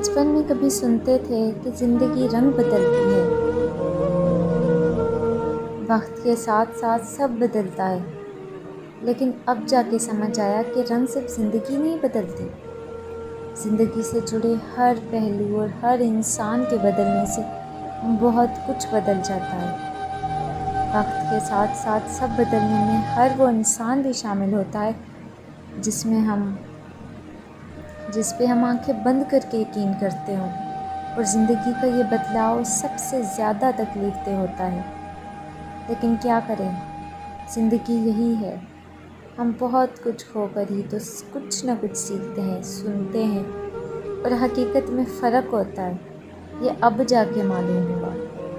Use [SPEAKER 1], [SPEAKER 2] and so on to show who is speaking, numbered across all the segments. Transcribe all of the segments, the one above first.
[SPEAKER 1] बचपन में कभी सुनते थे कि ज़िंदगी रंग बदलती है। वक्त के साथ साथ सब बदलता है, लेकिन अब जाके समझ आया कि रंग सिर्फ ज़िंदगी नहीं बदलती, ज़िंदगी से जुड़े हर पहलू और हर इंसान के बदलने से बहुत कुछ बदल जाता है। वक्त के साथ साथ सब बदलने में हर वो इंसान भी शामिल होता है जिस पे हम आंखें बंद करके यकीन करते हों, और ज़िंदगी का ये बदलाव सबसे ज़्यादा तकलीफदेह होता है। लेकिन क्या करें, ज़िंदगी यही है। हम बहुत कुछ खोकर ही तो कुछ ना कुछ सीखते हैं, सुनते हैं, और हकीकत में फ़र्क होता है। ये अब जाके मालूम हुआ,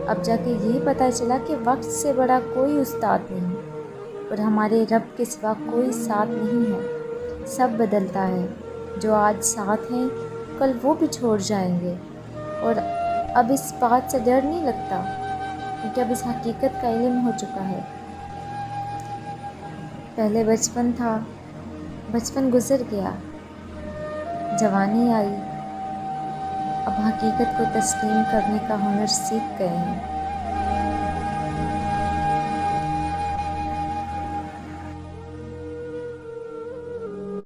[SPEAKER 1] अब जाके यही पता चला कि वक्त से बड़ा कोई उस्ताद नहीं, और हमारे रब के सिवा कोई साथ नहीं है। सब बदलता है, जो आज साथ हैं कल वो भी छोड़ जाएंगे। और अब इस बात से डर नहीं लगता, क्योंकि अब इस हकीकत का इल्म हो चुका है। पहले बचपन था, बचपन गुजर गया, जवानी आई, अब हकीकत को तस्लीम करने का हुनर सीख गए हैं।